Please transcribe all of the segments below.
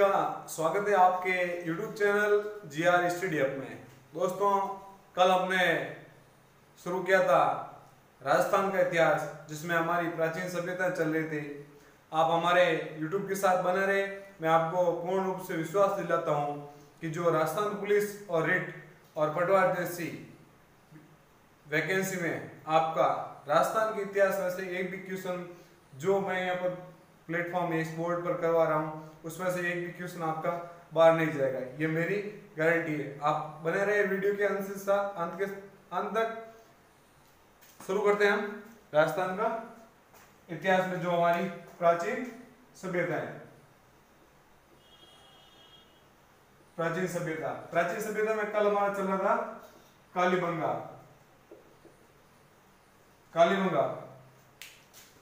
का स्वागत है आपके YouTube channel GR study up में। दोस्तों, कल हमने शुरू किया था राजस्थान का इतिहास, जिसमें हमारी प्राचीन सभ्यता चल रही थी। आप हमारे YouTube के साथ बने रहे। मैं आपको पूर्ण रूप से विश्वास दिलाता हूं कि जो राजस्थान पुलिस और रिट और पटवार जैसी वैकेंसी में आपका राजस्थान के इतिहास में से एक भी क्वेश्चन जो मैं यहाँ पर प्लेटफॉर्म इस बोर्ड पर करवा रहा हूँ, उसमें से एक भी क्वेश्चन आपका बाहर नहीं जाएगा, ये मेरी गारंटी है। आप बने रहे वीडियो के अंत से अंत तक। शुरू करते हैं हम राजस्थान का इतिहास में जो हमारी प्राचीन सभ्यता है। प्राचीन सभ्यता में कल हमारा चल रहा था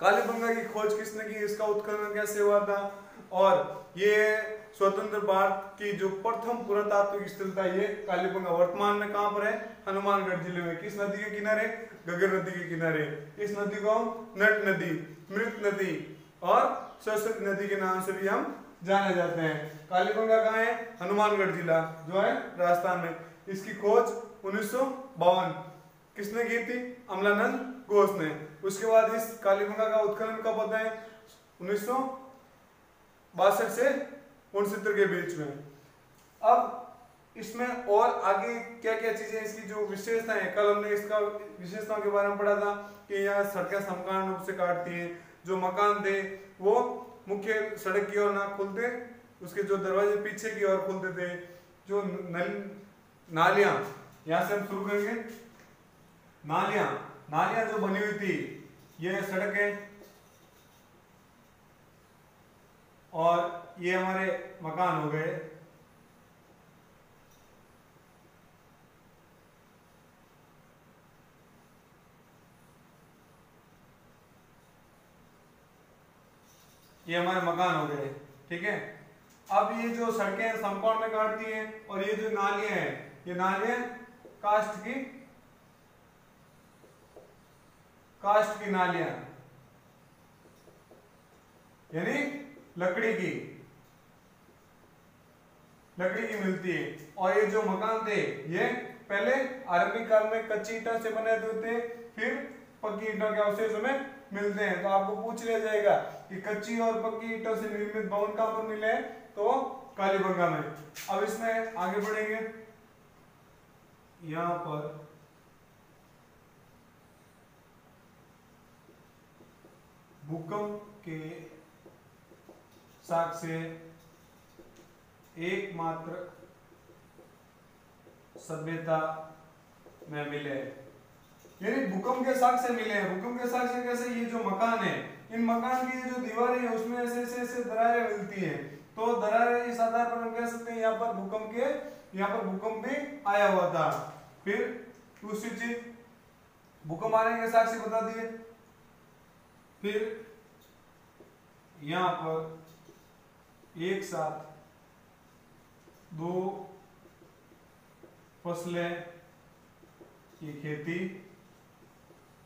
कालीबंगा की खोज किसने की, इसका उत्खनन कैसे हुआ था, और ये स्वतंत्र भारत की जो प्रथम पुरातात्विक स्थल था ये कालीबंगा वर्तमान में कहां पर है? हनुमानगढ़ जिले में। किस नदी के किनारे? गगर नदी के किनारे। इस नदी को नट नदी, मृत नदी और सरस्वती नदी के नाम से भी हम जाने जाते हैं। कालीबंगा कहाँ है? हनुमानगढ़ जिला जो है राजस्थान में। इसकी खोज 1952 किसने की थी? अमलानंद घोष ने। उसके बाद इस कालीबंगा का उत्खनन कब होता है? 1962 से 69 के बीच में। अब इसमें और आगे क्या क्या चीजें, इसकी जो विशेषताएं हैं, कल हमने इसका विशेषताओं के बारे में पढ़ा था कि यहाँ सड़कें समकालीन रूप से काटती हैं। जो मकान थे वो मुख्य सड़क की ओर ना खुलते, उसके जो दरवाजे पीछे की ओर खुलते थे। जो नालियां, यहाँ से हम शुरू करेंगे। नालियां जो बनी हुई थी, ये सड़क है और ये हमारे मकान हो गए। ये हमारे मकान हो गए, ठीक है। अब ये जो सड़कें समकोण में काटती हैं और ये जो नालियां हैं, ये नालियां कास्ट की नालियां, यानी लकड़ी की मिलती है। और ये जो मकान थे ये पहले आरंभिक काल में कच्ची ईंटों से बने होते, फिर पक्की ईंटों के अवशेष हमें मिलते हैं। तो आपको पूछ लिया जाएगा कि कच्ची और पक्की ईंटों से निर्मित भवन कहां पर मिले हैं? तो कालीबंगा में। अब इसमें आगे बढ़ेंगे। यहां पर भूकंप के साक्ष्य एकमात्र सभ्यता में मिले, यानी भूकंप के साक्ष्य मिले हैं। भूकंप के साक्ष्य कैसे? ये जो मकान है, इन मकान की जो दीवारें हैं उसमें ऐसे दरारें मिलती हैं। तो दरारें इस आधार पर हम कह सकते हैं यहाँ पर भूकंप भी आया हुआ था। फिर दूसरी चीज, भूकंप आने के साक्ष्य बता दिए। फिर यहां पर एक साथ दो फसलें की खेती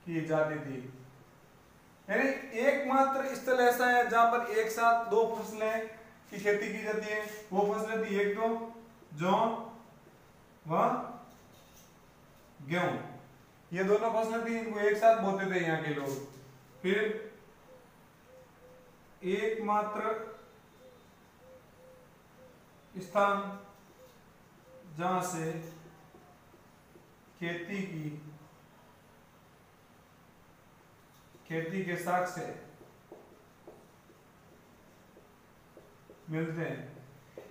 की जाती थी, यानी एकमात्र स्थल ऐसा है जहां पर एक साथ दो फसलें की खेती की जाती है। वो फसलें थी, एक तो जौ व गेहूं, ये दोनों फसलें थी, इनको एक साथ बोते थे यहाँ के लोग। फिर एकमात्र स्थान जहां से खेती के साक्ष्य मिलते हैं,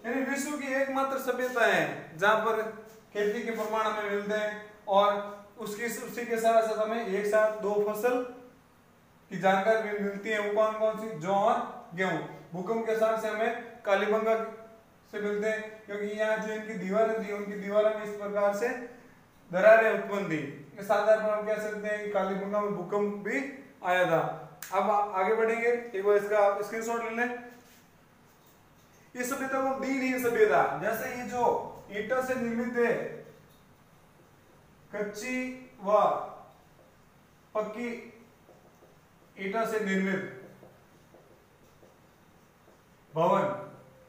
यानी विश्व की एकमात्र सभ्यता है जहां पर खेती के प्रमाण हमें मिलते हैं। और उसी के साथ साथ हमें एक साथ दो फसल की जानकारी मिलती है। वो कौन सी? जौ और गेहूं। भूकंप के साथ से हमें कालीबंगा से मिलते हैं, क्योंकि यहाँ जो इनकी दीवारें थी, उनकी दीवारों में इस प्रकार से दरारें उत्पन्न थी। इस आधार पर हम कह सकते हैं कि कालीबंगा में भूकंप भी आया था। अब आगे बढ़ेंगे, एक बार इसका आप स्क्रीनशॉट ले लें। इस सभ्यता को दीनहीन सभ्यता, जैसे ये जो ईंटों से निर्मित है, कच्ची व पक्की ईंटों से निर्मित भवन,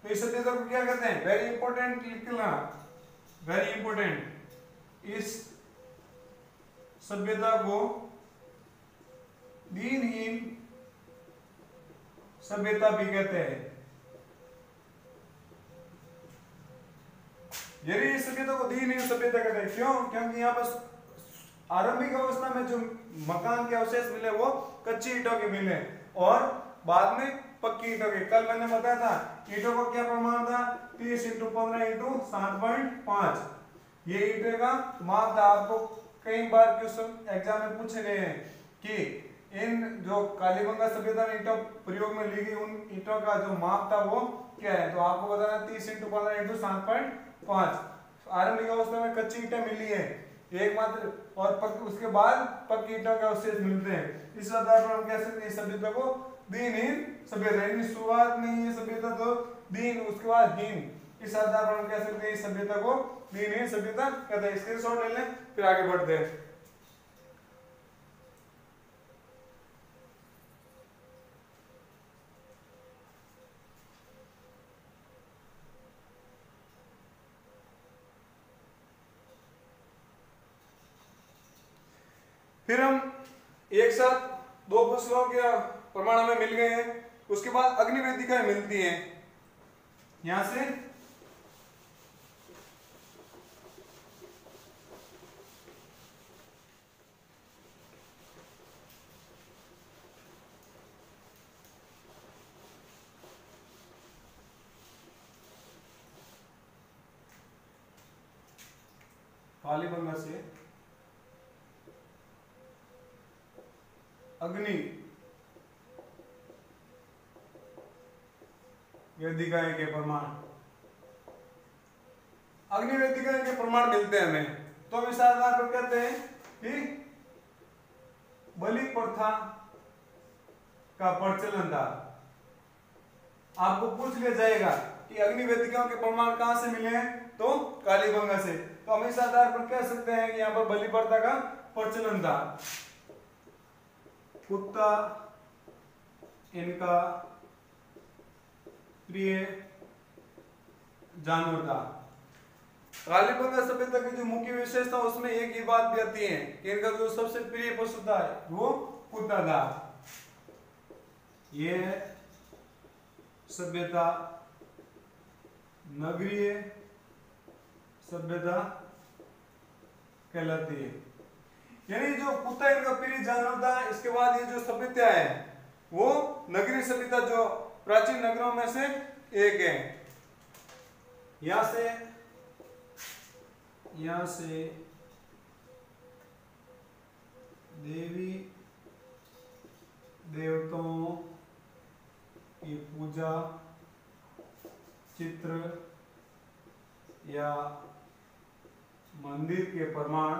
तो इस सभ्यता को क्या कहते हैं, वेरी इंपॉर्टेंट लिखना, वेरी इंपॉर्टेंट, इस सभ्यता को दीनहीन सभ्यता भी कहते हैं। यदि इस सभ्यता को दीनहीन सभ्यता कहते हैं, क्यों? क्योंकि यहाँ पर आरंभिक अवस्था में जो मकान के अवशेष मिले वो कच्ची ईंटों के मिले और बाद में पक्की ईंटों के। कल मैंने बताया था ईंटों का क्या प्रमाण था, 30 × 15 × 7.5। ये ईंटे का माप था। आपको कई बार क्वेश्चन एग्जाम में पूछे गए हैं कि इन जो कालीबंगा सभ्यता में ईंटों प्रयोग में ली गई उन ईंटों का जो माप था वो क्या है, तो आपको बताना 30 × 15 × 7.5। आरंभिक अवस्था में कच्ची ईंटें मिली है एकमात्र, और उसके बाद पक्की ईंटों के अवशेष मिलते हैं। इस आधार पर हम कह सकते हैं इस सभ्यता को दीनहीन सभ्यता, यानी शुरुआत में ये सभ्यता तो दीन, उसके बाद हीन, इस आधार पर हम कह सकते हैं इस सभ्यता को दीनहीन सभ्यता कहते हैं। स्क्रीनशॉट ले लें फिर आगे बढ़ते हैं। फिर हम एक साथ दो फसलों के प्रमाण हमें मिल गए हैं, उसके बाद अग्निवेदिकाएं मिलती हैं। यहां से कालीबंगा से अग्नि वेदिकाएं के प्रमाण, अग्नि वेदिकाएं के प्रमाण मिलते हैं हमें। तो हम इस आधार पर कहते हैं कि बलि प्रथा का प्रचलन था। आपको पूछ लिया जाएगा कि अग्नि वेदिकाओं के प्रमाण कहां से मिले हैं, तो कालीबंगा से। तो हम इस आधार पर कह सकते हैं कि यहां पर बलि प्रथा का प्रचलन था। कुत्ता इनका प्रिय जानवर था। कालीबंगा सभ्यता की जो मुख्य विशेषता उसमें एक ही बात भी आती है कि इनका जो सबसे प्रिय पशु था वो कुत्ता था। यह सभ्यता नगरीय सभ्यता कहलाती है, यानी जो कुत्ता इनका प्रिय जानवर था। इसके बाद ये जो सभ्यता है वो नगरीय सभ्यता जो प्राचीन नगरों में से एक है। यहां से देवी देवताओं की पूजा, चित्र या मंदिर के प्रमाण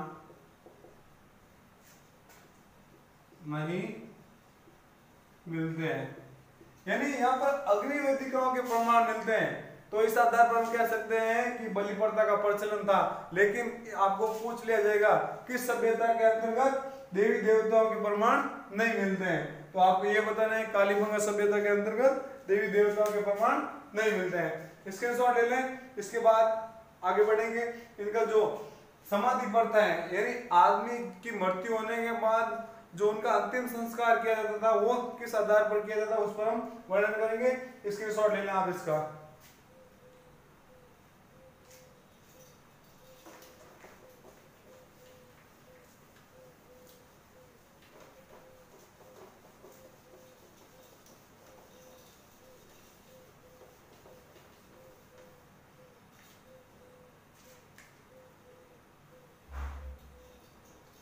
नहीं मिलते हैं, यानी यहाँ पर अग्नि वेदिकाओं के प्रमाण मिलते हैं। तो इस आधार पर हम कह सकते हैं कि बलि प्रथा का प्रचलन था। लेकिन आपको पूछ लिया जाएगा किस सभ्यता के अंतर्गत देवी देवताओं के प्रमाण नहीं मिलते हैं, तो आपको यह बताना है कालीबंगा सभ्यता के अंतर्गत देवी देवताओं के प्रमाण नहीं मिलते हैं। स्क्रीनशॉट ले लें। इसके बाद आगे बढ़ेंगे। इनका जो समाधि प्रथा है, यानी आदमी की मृत्यु होने के बाद जो उनका अंतिम संस्कार किया जाता था वो किस आधार पर किया जाता है उस पर हम वर्णन करेंगे। स्क्रीनशॉट ले लें आप इसका।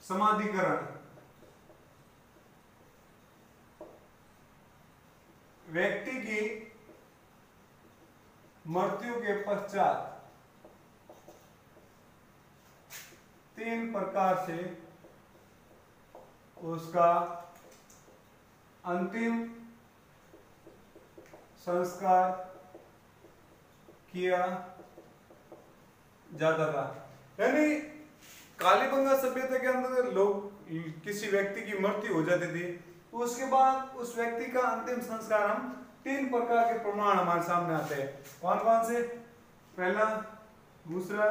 समाधिकरण व्यक्ति की मृत्यु के पश्चात 3 प्रकार से उसका अंतिम संस्कार किया जाता था। यानी कालीबंगा सभ्यता के अंदर लोग किसी व्यक्ति की मृत्यु हो जाती थी तो उसके बाद उस व्यक्ति का अंतिम संस्कार हम तीन प्रकार के प्रमाण हमारे सामने आते हैं। कौन कौन से? पहला, दूसरा,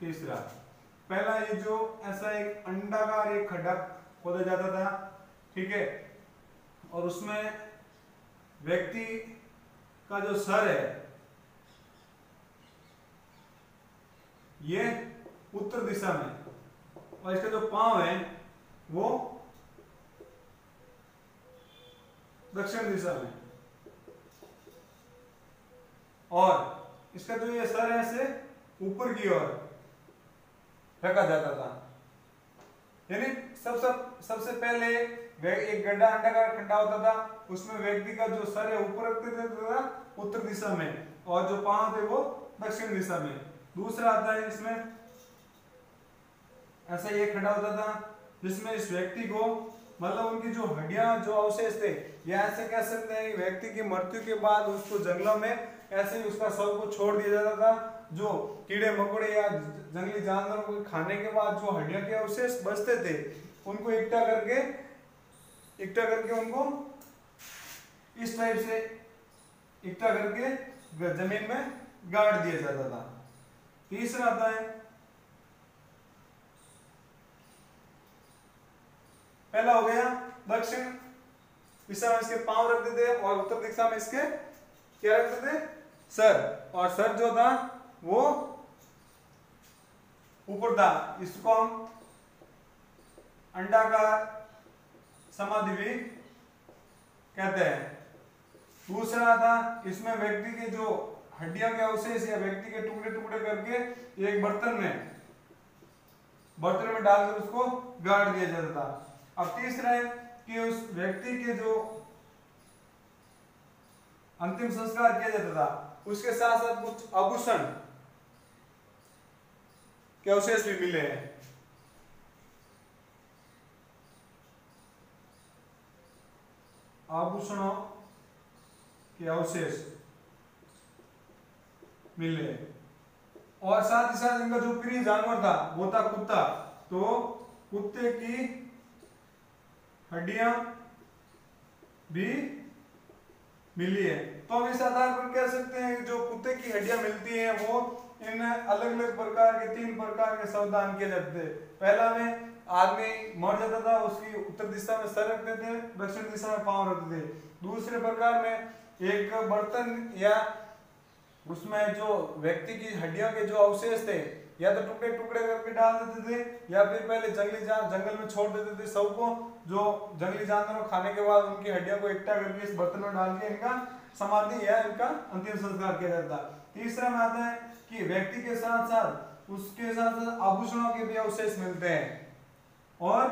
तीसरा। पहला, ये जो ऐसा एक अंडाकार एक खड्डा खोदा जाता था, ठीक है, और उसमें व्यक्ति का जो सर है ये उत्तर दिशा में और इसके जो पांव है वो दक्षिण दिशा में, और इसका जो ये सर है इसे ऊपर की ओर रखा जाता था। यानी सबसे पहले एक गड्ढा अंडाकार खड्डा होता था, उसमें व्यक्ति का जो सर है ऊपर रखते थे उत्तर दिशा में और जो पांव थे वो दक्षिण दिशा में। दूसरा आता है इसमें ऐसा ये खड्डा होता था जिसमें इस व्यक्ति को मतलब उनकी जो हड्डियां जो अवशेष थे, या ऐसे कह सकते हैं कि व्यक्ति की मृत्यु के बाद उसको जंगलों में ऐसे ही उसका शव को छोड़ दिया जाता था। जो कीड़े मकोड़े या जंगली जानवरों को खाने के बाद जो हड्डियों के अवशेष बचते थे उनको इकट्ठा करके उनको इस टाइप से इकट्ठा करके जमीन में गाड़ दिया जाता था। तीसरा आता है, पहला हो गया दक्षिण दिशा में इसके पांव रखते थे और उत्तर दिशा में इसके क्या रखते थे? सर। और सर जो था वो ऊपर था, इसको हम अंडाकार समाधि भी कहते हैं। दूसरा था, इसमें व्यक्ति के जो हड्डियों के अवशेष या व्यक्ति के टुकड़े टुकड़े करके एक बर्तन में डालकर उसको गाड़ दिया जाता था। अब तीसरा है कि उस व्यक्ति के जो अंतिम संस्कार किया जाता था उसके साथ साथ कुछ आभूषण के अवशेष भी मिले हैं। आभूषणों के अवशेष मिले और साथ ही साथ इनका जो प्रिय जानवर था वो था कुत्ता, तो कुत्ते की हड्डियां भी मिली है। तो हम इस आधार पर कह सकते हैं कि जो कुत्ते की हड्डियां मिलती हैं वो इन अलग अलग प्रकार के तीन प्रकार के शवदान किए जाते थे। पहला में आदमी मर जाता था, उसकी उत्तर दिशा में सर रखते थे, दक्षिण दिशा में पांव रखते थे। दूसरे प्रकार में एक बर्तन या उसमें जो व्यक्ति की हड्डियों के जो अवशेष थे या तो टुकड़े टुकड़े करके डाल देते थे या फिर पहले जंगल में छोड़ देते थे सबको, जो जंगली जानवरों खाने के बाद उनकी हड्डियों को इकट्ठा करके इस बर्तन में डाल के इनका समाधि या इनका अंतिम संस्कार किया जाता। तीसरा में आता है कि व्यक्ति के साथ साथ उसके साथ साथ आभूषणों के भी अवशेष मिलते हैं और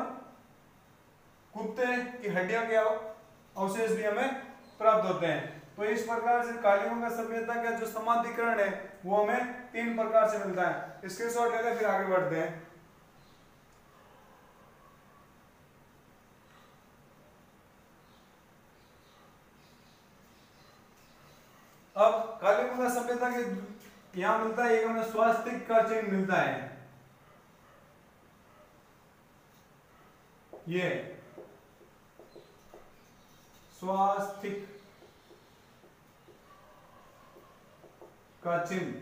कुत्ते की हड्डियों के अवशेष भी हमें प्राप्त होते हैं। तो इस प्रकार से कालीबंगा सभ्यता का जो समाधिकरण है वो हमें तीन प्रकार से मिलता है। स्क्रीनशॉट ले लें, फिर आगे बढ़ते हैं। अब कालीबंगा सभ्यता के यहां मिलता है, एक हमें स्वास्तिक का चिन्ह मिलता है। ये स्वास्तिक का चिन्ह,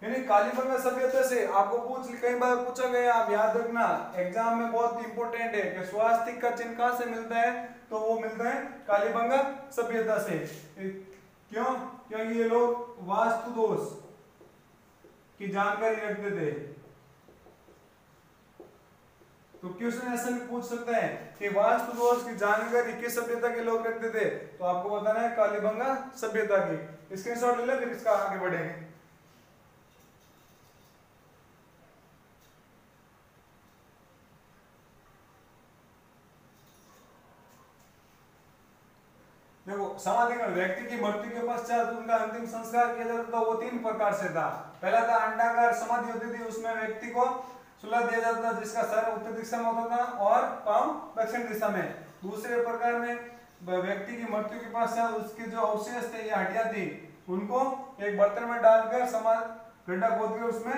यानी कालीबंगा सभ्यता से आपको कई बार पूछा गया, आप याद रखना एग्जाम में बहुत इंपॉर्टेंट है कि स्वास्तिक का चिन्ह कहां से मिलता है, तो वो मिलता है कालीबंगा सभ्यता से। क्यों? क्योंकि ये लोग वास्तु दोष की जानकारी रखते थे। तो क्वेश्चन ऐसा भी पूछ सकते हैं कि वास्तु दोष की जानकारी किस सभ्यता के लोग रखते थे, तो आपको बताना है कालीबंगा सभ्यता की। स्क्रीनशॉट ले ले, फिर इसका आगे बढ़ेंगे। देखो, समाधिकरण व्यक्ति की मृत्यु के पश्चात उनका अंतिम संस्कार किया जाता था, वो तीन प्रकार से था। पहला था अंडाकार समाधि होती थी, उसमें व्यक्ति को सुला दिया जाता था जिसका सर उत्तर दिशा में होता था और पांव दक्षिण दिशा में। दूसरे प्रकार में व्यक्ति की मृत्यु के पश्चात उसके जो अवशेष थे या हड्डियां थी उनको एक बर्तन में डालकर गड्ढा खोदकर उसमें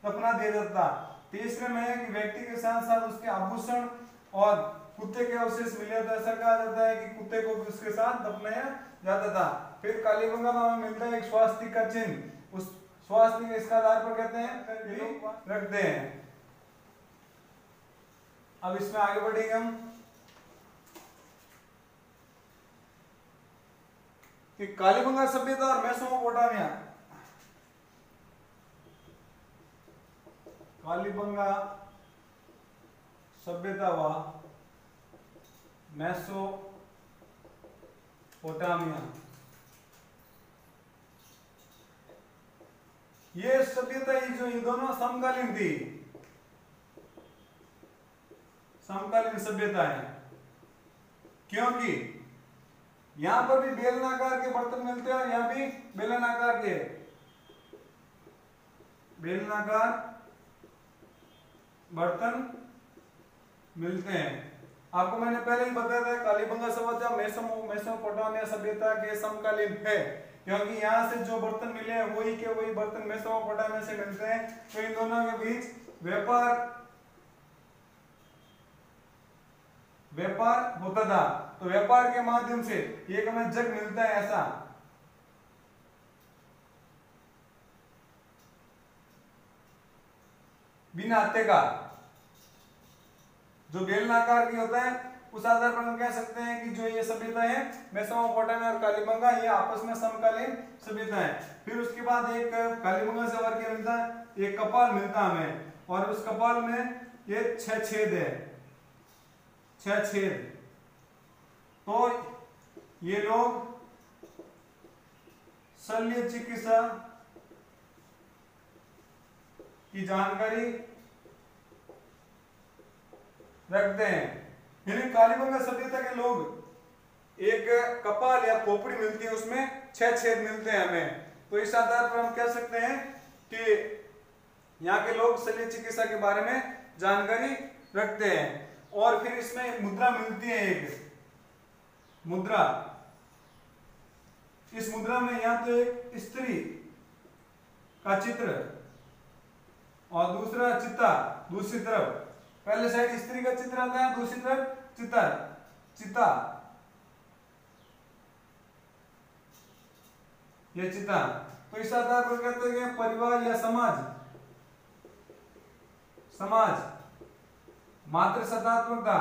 दफना दिया जाता था। तीसरे में कि व्यक्ति के साथ साथ उसके आभूषण और कुत्ते के अवशेष मिले तो ऐसा कहा जाता है कि कुत्ते को भी उसके साथ दफनाया जाता था। फिर कालीबंगा में हमें मिलता है एक स्वास्तिक का चिन्ह, उस स्वास्तिक इसका आधार पर कहते हैं ये लोग रखते हैं। अब इसमें आगे बढ़ेंगे हम कि कालीबंगा सभ्यता और मेसोपोटामिया। कालीबंगा सभ्यता व मेसोपोटामिया, ये सभ्यता जो ये दोनों समकालीन थी, समकालीन सभ्यता है, क्योंकि यहां पर भी बेलनाकार के बर्तन मिलते हैं और यहां भी बेलनाकार के, बेलनाकार बर्तन मिलते हैं। आपको मैंने पहले ही बताया था कालीबंगा सभ्यता मेसोपोटामिया सभ्यता के समकालीन है, क्योंकि यहाँ से जो बर्तन मिले हैं वही के वही बर्तन मेसोपोटामिया से मिलते हैं। तो इन दोनों के बीच व्यापार होता था। तो व्यापार के माध्यम से एक हमें जग मिलता है ऐसा, बिना हत्थे का, जो बेलनाकार की होता है, उस आधार पर हम कह सकते हैं कि जो ये सभ्यता है मेसोपोटामिया और कालीबंगा ये आपस में समकालीन सभ्यता है। फिर उसके बाद एक कालीबंगा से और क्या मिलता है, एक कपाल मिलता है हमें, और उस कपाल में ये 6 छेद है, 6 छेद। तो ये लोग शल्य चिकित्सा की जानकारी रखते हैं। यानी कालीबंगा सभ्यता के लोग एक कपाल या खोपड़ी मिलती है, उसमें 6 छेद मिलते हैं हमें। तो इस आधार पर हम कह सकते हैं कि यहाँ के लोग शल्य चिकित्सा के बारे में जानकारी रखते हैं। और फिर इसमें एक मुद्रा मिलती है, एक मुद्रा। इस मुद्रा में या तो एक स्त्री का चित्र और दूसरा चिता, दूसरी तरफ पहले साइड स्त्री का चित्र आता है, दूसरी तरफ चिता, ये चिता। तो इस आधार पर कहते हैं परिवार या समाज मात्र सतात्मकता,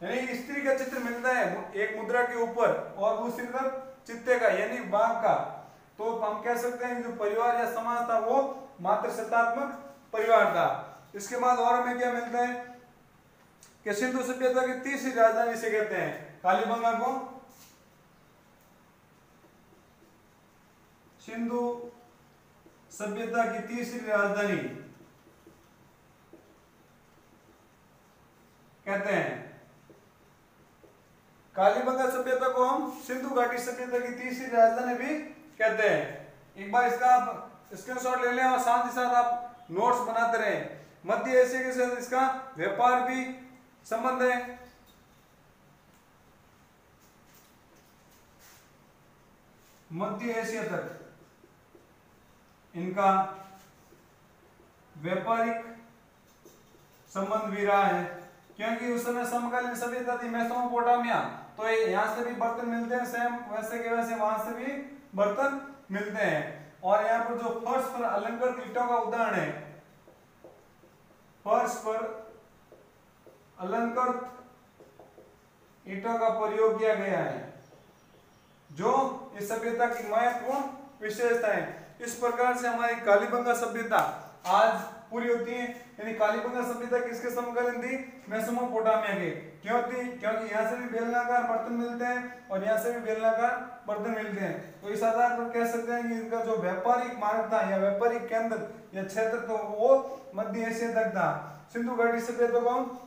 यानी स्त्री का चित्र मिलता है एक मुद्रा के ऊपर और दूसरी तरफ चित्ते का यानी बाघ का। तो हम कह सकते हैं जो परिवार या समाज था वो मात्र सत्तात्मक परिवार था। इसके बाद और हमें क्या मिलता है कि सिंधु सभ्यता की तीसरी राजधानी से कहते हैं कालीबंगा को, सिंधु सभ्यता की तीसरी राजधानी कहते हैं। कालीबंगा सभ्यता को हम सिंधु घाटी सभ्यता की तीसरी राजधानी भी कहते हैं। एक बार इसका आप स्क्रीनशॉट ले लें और साथ ही साथ आप नोट्स बनाते रहें। मध्य एशिया के साथ इसका व्यापार भी संबंध है। मध्य एशिया तक इनका व्यापारिक संबंध भी रहा है, क्योंकि उस समय समकालीन सभ्यता थी मेसोपोटामिया। तो यहाँ से भी बर्तन मिलते हैं, सेम वैसे के वैसे वहां से भी बर्तन मिलते हैं। और यहाँ पर जो फर्श पर अलंकृत ईंटों का उदाहरण है, फर्श पर अलंकृत ईंटों का प्रयोग किया गया है, जो इस सभ्यता की महत्वपूर्ण विशेषता है। इस प्रकार से हमारी कालीबंगा सभ्यता आज पूरी होती है। यानी कालीबंगा सभ्यता किसके समकालीन थी? मेसोपोटामिया के। क्यों थी? क्योंकि यहाँ से भी बेलनाकार बर्तन मिलते हैं और यहाँ से भी बेलनाकार बर्तन मिलते हैं। तो इस आधार पर कह सकते हैं कि इनका जो व्यापारिक मार्ग था या व्यापारिक केंद्र या क्षेत्र तो वो मध्य एशिया तक था। सिंधु घाटी सभ्यता को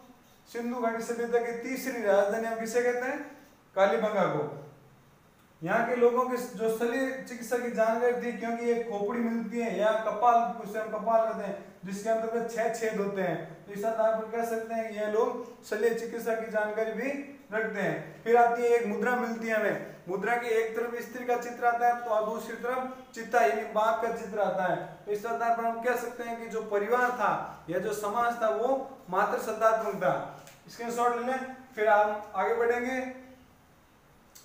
सिंधु घाटी सभ्यता की तीसरी राजधानी हम किसे कहते हैं? कालीबंगा को। यहाँ के लोगों की जो शल्य चिकित्सा की जानकारी थी, क्योंकि एक खोपड़ी मिलती है या कपाल, उसे हम कपाल कहते हैं, जिसके अंतर्गत 6 छेद होते हैं। तो इस आधार पर कह सकते हैं ये लोग शल्य चिकित्सा की जानकारी भी रखते हैं। फिर आती है एक मुद्रा मिलती है हमें, मुद्रा के एक तरफ स्त्री का चित्र आता है तो दूसरी तरफ चित्ता यानी बाघ का चित्र आता है। तो इस आधार पर हम कह सकते हैं कि जो परिवार था या जो समाज था वो मात्र शब्दात्मक था। स्क्रीनशॉट ले लें, फिर हम आगे बढ़ेंगे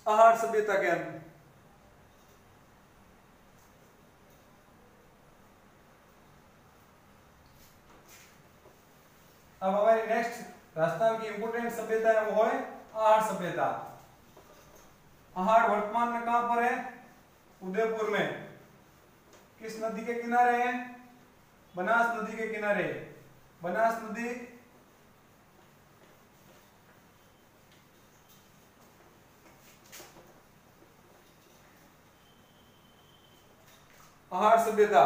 आहार सभ्यता के अंदर। अब हमारी नेक्स्ट राजस्थान की इंपोर्टेंट सभ्यता है वो है आहार सभ्यता। आहार वर्तमान में कहां पर है? उदयपुर में। किस नदी के किनारे है? बनास नदी के किनारे। बनास नदी आहार सभ्यता।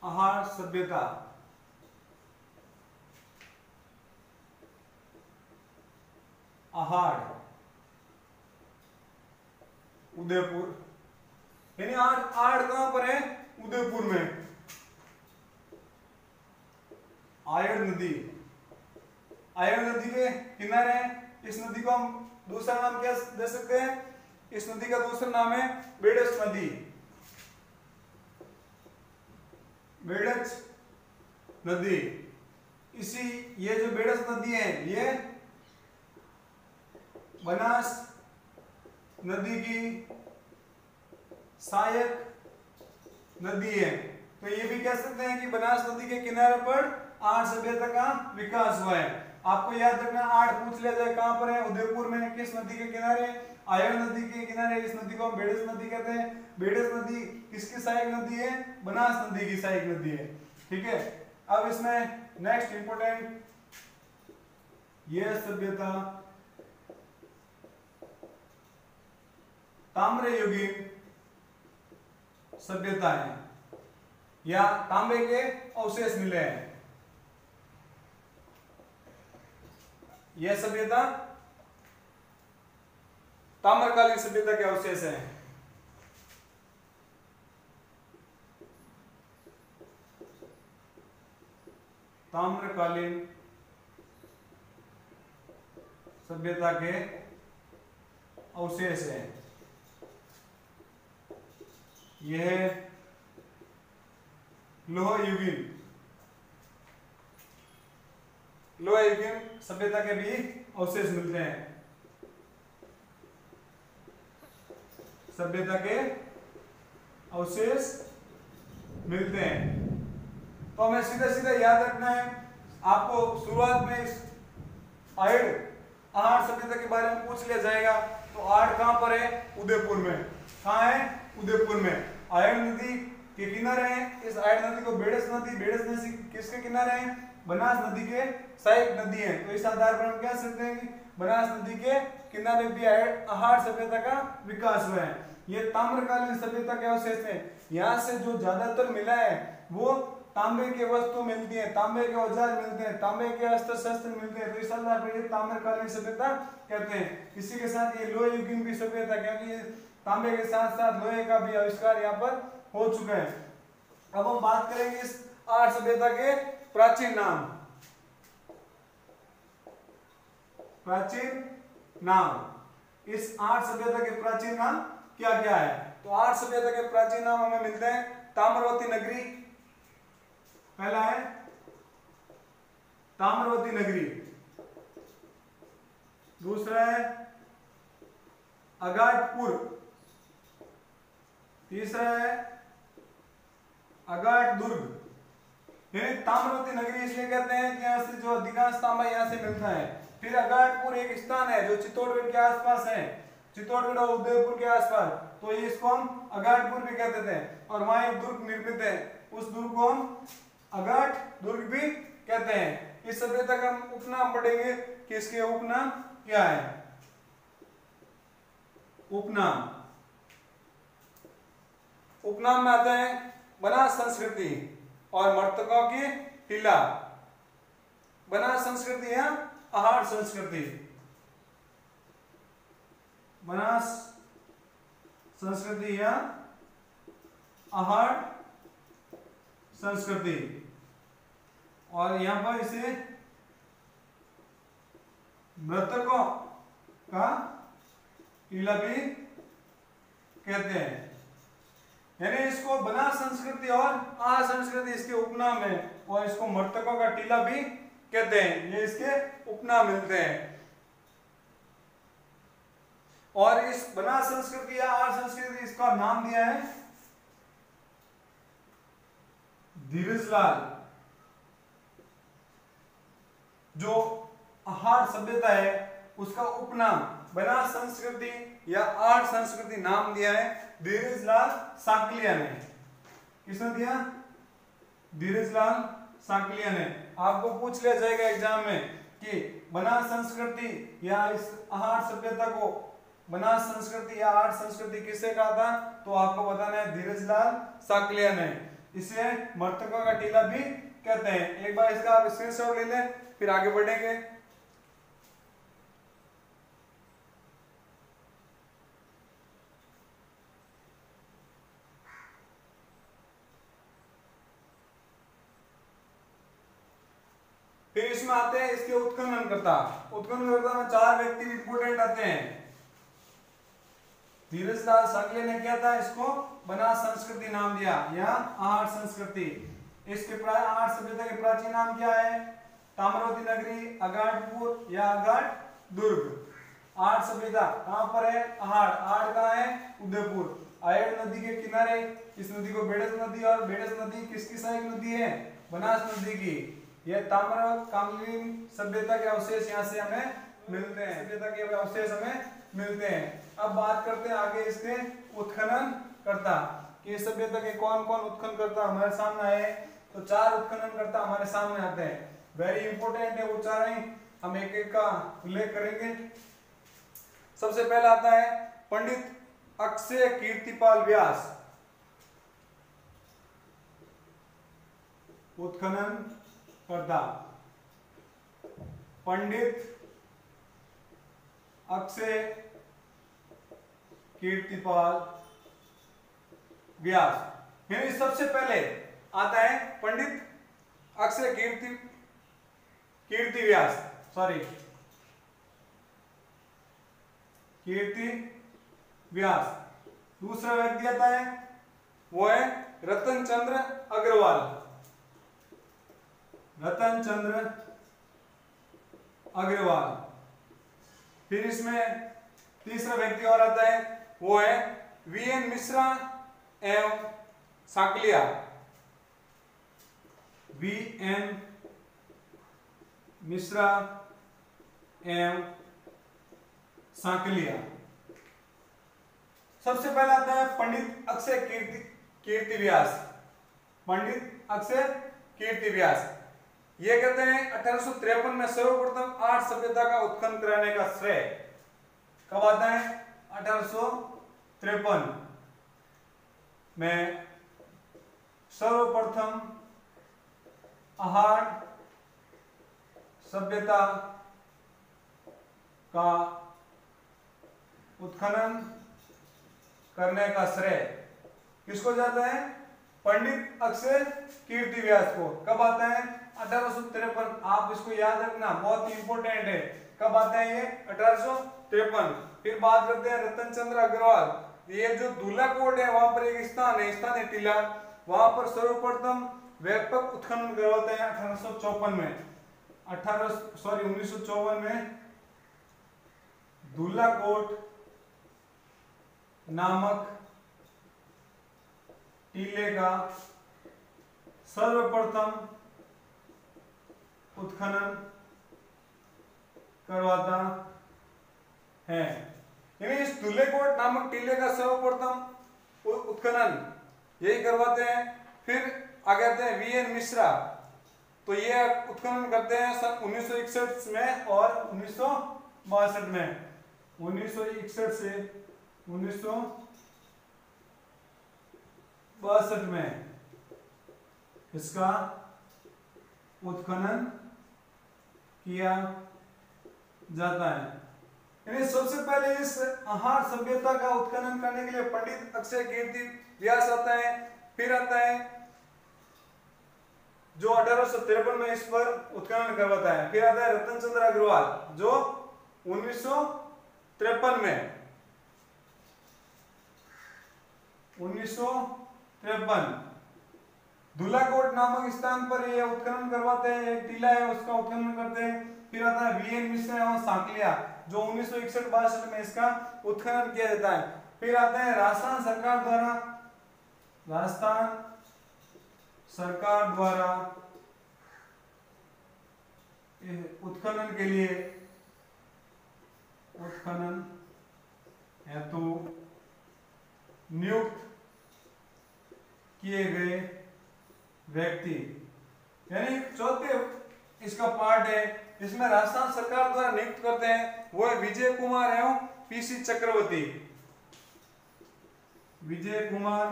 आहार सभ्यता आहार उदयपुर यानी आहार कहां पर है? उदयपुर में। आयड़ नदी, आयड़ नदी के किनारे है। इस नदी को हम दूसरा नाम क्या दे सकते हैं? इस नदी का दूसरा नाम है बेड़च नदी। बेड़च नदी। इसी ये जो बेड़च नदी है ये बनास नदी की सहायक नदी है। तो ये भी कह सकते हैं कि बनास नदी के किनारे पर आर्य सभ्यता का विकास हुआ है। आपको याद रखना, आर्य पूछ लिया जाए कहां पर है? उदयपुर में। किस नदी के किनारे? आयड़ नदी के किनारे। इस नदी को हम बेड़च नदी कहते हैं। बेड़च नदी किसकी सहायक नदी है? बनास नदी की सहायक नदी है। ठीक है। अब इसमें नेक्स्ट इंपोर्टेंट यह सभ्यता ताम्रयुगीन सभ्यता है या तांबे के अवशेष मिले हैं। यह सभ्यता ताम्रकालीन सभ्यता के अवशेष हैं। ताम्रकालीन सभ्यता के अवशेष हैं। यह लोह युगीन सभ्यता के भी अवशेष मिलते हैं। सभ्यता के अवशेष मिलते हैं। तो हमें सीधा सीधा याद रखना है। आपको शुरुआत में इस आहार सभ्यता के बारे में पूछ लिया जाएगा तो आहार कहां पर है? उदयपुर में। कहां है? उदयपुर में। आयड़ नदी के किनारे है। इस आयड़ नदी को बेड़च नदी किसके किनारे है? बनास नदी के सहायक नदी है। तो इस आधार पर हम कह सकते हैं कि बनास नदी के किनारे भी आहार सभ्यता का विकास हुआ है। ये ताम्रकालीन सभ्यता के अवशेष हैं। यहाँ से जो ज्यादातर मिला है वो तांबे के वस्तु मिलती है, तांबे के औजार मिलते हैं, तांबे के अस्त्र शस्त्र मिलते हैं। तो इस आधार पर ये ताम्रकालीन सभ्यता कहते हैं। इसी के साथ ये लोह युगीन भी सभ्यता, क्योंकि तांबे के साथ साथ लोहे का भी आविष्कार यहाँ पर हो चुका है। अब हम बात करेंगे इस आर्य सभ्यता के प्राचीन नाम। प्राचीन नाम। इस आर्य सभ्यता के प्राचीन नाम क्या क्या है? तो आर्य सभ्यता के प्राचीन नाम हमें मिलते हैं ताम्रवती नगरी, पहला है ताम्रवती नगरी, दूसरा है अगाटपुर, तीसरा है अगाट दुर्ग। ताम्रवती नगरी इसलिए कहते हैं कि यहाँ से जो अधिकांश तांबा यहाँ से मिलता है। फिर अगाटपुर एक स्थान है जो चित्तौड़गढ़ के आसपास है, चित्तौड़गढ़ और उदयपुर के आसपास, तो इसको हम अगाटपुर भी कहते थे। और वहां एक दुर्ग निर्मित है, उस दुर्ग को हम अगाट दुर्ग भी कहते हैं। इस सभ्यता का हम उपनाम पढ़ेंगे कि इसके उपनाम क्या है। उपनाम में आता है बनास संस्कृति और मर्तकों की टीला। बनास संस्कृति या आहार संस्कृति। बनास संस्कृति या आहार संस्कृति। और यहां पर इसे मृतकों का टीला भी कहते हैं। यानी इसको बना संस्कृति और आ संस्कृति इसके उपनाम है, और इसको मृतकों का टीला भी कहते हैं, ये इसके उपनाम मिलते हैं। और इस बना संस्कृति या आ संस्कृति इसका नाम दिया है धीरजलाल। जो आहार सभ्यता है उसका उपनाम बना संस्कृति या आर्ट संस्कृति नाम दिया है धीरजलाल सांकलिया ने। किसने दिया? धीरजलाल सांकलिया ने। आपको पूछ लिया जाएगा एग्जाम में कि बना संस्कृति या इस आहार सभ्यता को बना संस्कृति या आर्ट संस्कृति किससे कहा था, तो आपको बताना है धीरजलाल सांकलिया ने। इसे मृतकों का टीला भी कहते हैं। एक बार इसका आप स्क्रीनशॉट ले लें, फिर आगे बढ़ेंगे। फिर इसमें आते हैं इसके उत्खननकर्ता। उत्खननकर्ता में 4 व्यक्ति इंपोर्टेंट आते हैं। धीरजलाल सांकलिया ने क्या था, इसको बना संस्कृति नाम दिया या आहार संस्कृति। इसके प्राय आहार सभ्यता के प्राचीन नाम क्या है? ताम्रवती नगरी, अगाटपुर या अगाट दुर्ग। आहार सभ्यता कहां पर है? आहार। आहार कहां है? उदयपुर। आयड़ नदी के किनारे। इस नदी को बेड़स नदी, और बेड़स नदी किसकी सहायक नदी है? बनास नदी की। यह ताम्रकालीन सभ्यता के अवशेष यहाँ से हमें मिलते हैं। सभ्यता के अवशेष हमें मिलते हैं। अब बात करते हैं आगे इसके उत्खनन करता कि इस सभ्यता के कौन कौन उत्खनन करता हमारे सामने आए। तो 4 उत्खनन करता हमारे सामने आते हैं। वेरी इंपोर्टेंट है वो 4 ही, हम एक एक का उल्लेख करेंगे। सबसे पहला आता है पंडित अक्षय कीर्तिपाल व्यास। उत्खनन करता पंडित अक्षय कीर्तिपाल व्यास। यानी सबसे पहले आता है पंडित अक्षय कीर्ति व्यास, सॉरी कीर्ति व्यास। दूसरा व्यक्ति आता है वो है रतन चंद्र अग्रवाल। रतन चंद्र अग्रवाल। फिर इसमें तीसरा व्यक्ति और आता है वो है वीएन मिश्रा एवं सांकलिया। वीएन मिश्रा एवं सांकलिया। सबसे पहले आता है पंडित अक्षय कीर्ति व्यास। पंडित अक्षय कीर्ति व्यास ये कहते हैं 1853 में सर्वप्रथम आर्ट सभ्यता का उत्खनन कराने का श्रेय कब आता है? 1853 में सर्वप्रथम आहार सभ्यता का उत्खनन करने का श्रेय किसको जाता है? पंडित अक्षय कीर्ति व्यास को। कब आता है? 1853। आप इसको याद रखना, बहुत ही इंपोर्टेंट है। कब आता है ये? 1853। फिर बात करते हैं रतन चंद्र अग्रवाल। ये जो दूल्हाकोट है वहां पर एक स्थान है टीला, वहां पर सर्वप्रथम व्यापक उत्खनन करवाते हैं 1854 में। 1954 में दूल्हाकोट नामक टीले का सर्वप्रथम उत्खनन करवाता है। यानी इस दूल्हेकोट नामक टीले का सर्वप्रथम उत्खनन यही करवाते हैं। फिर आगे आते हैं वीएन मिश्रा। तो ये उत्खनन करते हैं सन 1961 में और 1962 में। 1961 से 1962 में इसका उत्खनन किया जाता है। यानी सबसे पहले इस आहार सभ्यता का उत्खनन करने के लिए पंडित अक्षय कीर्ति व्यास आता है। फिर आता है जो 1853 में इस पर उत्खनन करवाता है। फिर आता है रतन चंद्र अग्रवाल जो 1953 में 1953 धुलाकोट नामक स्थान पर ये उत्खनन करवाते हैं, एक टीला है उसका उत्खनन करते हैं। फिर आता है वीएन मिश्र एवं सांकलिया जो 1961-62 में इसका उत्खनन किया जाता है। फिर आता है राजस्थान सरकार द्वारा उत्खनन के लिए उत्खनन हेतु नियुक्त किए गए व्यक्ति, यानी चौथे इसका पार्ट है। इसमें राजस्थान सरकार द्वारा नियुक्त करते हैं वो है विजय कुमार एवं पीसी चक्रवर्ती, विजय कुमार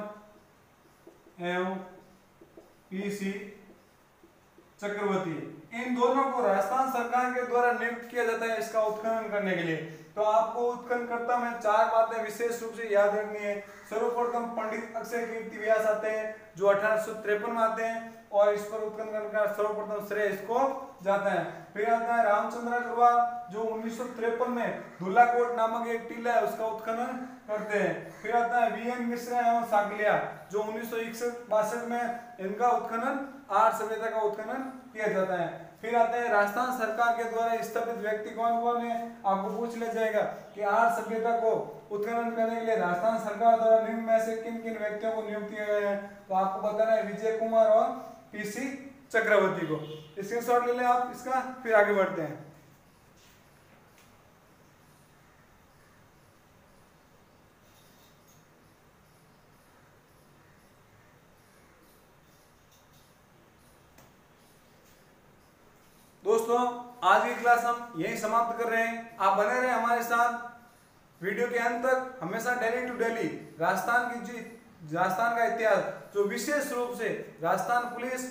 एवं पीसी चक्रवर्ती। इन दोनों को राजस्थान सरकार के द्वारा नियुक्त किया जाता है इसका उत्खनन करने के लिए। तो आपको उत्खननकर्ता में 4 बातें विशेष रूप से याद रखनी है। सर्वप्रथम पंडित अक्षय कीर्ति व्यास आते हैं जो 1853 में आते हैं और इस पर उत्खनन करने का सर्वप्रथम श्रेय इसको जाता है। फिर आता है रामचंद्र अग्रवाल जो 1953 में धुलाकोट नामक एक टीला है उसका उत्खनन करते हैं। फिर आता है वीएन मिश्रा एवं सांकलिया जो 1961-62 में इनका उत्खनन आर्य सभ्यता का उत्खनन किया जाता है। फिर आते हैं राजस्थान सरकार के द्वारा स्थापित व्यक्ति कौन कौन है, आपको पूछ लिया जाएगा कि आर्य सभ्यता को उत्खनन करने के लिए राजस्थान सरकार द्वारा निम्न में से किन किन व्यक्तियों को नियुक्त किए गए हैं। तो आपको बताना है विजय कुमार और पीसी चक्रवर्ती को। स्क्रीनशॉट ले लें आप इसका, फिर आगे बढ़ते हैं। दोस्तों आज की क्लास हम यही समाप्त कर रहे हैं। आप बने रहे हमारे साथ वीडियो के अंत तक। हमेशा डेली टू डेली राजस्थान का इतिहास जो विशेष रूप से राजस्थान पुलिस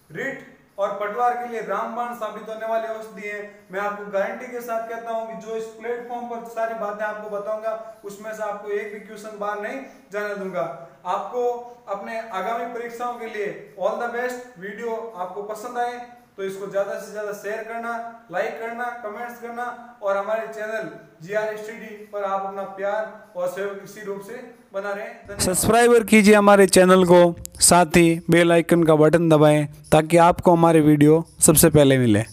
रिट और पटवार के लिए रामबाण साबित होने वाली औषधि है। मैं आपको गारंटी के साथ कहता हूं कि जो इस प्लेटफॉर्म पर सारी बातें आपको बताऊंगा उसमें से आपको एक भी क्वेश्चन बाहर नहीं जाने दूंगा। आपको अपने आगामी परीक्षाओं के लिए ऑल द बेस्ट। वीडियो आपको पसंद आए तो इसको ज्यादा से ज्यादा शेयर करना, लाइक करना, कमेंट्स करना और हमारे चैनल GR स्टडी पर आप अपना प्यार और सहयोग इसी रूप से बना रहे। सब्सक्राइबर कीजिए हमारे चैनल को, साथ ही बेल आइकन का बटन दबाएं ताकि आपको हमारे वीडियो सबसे पहले मिले।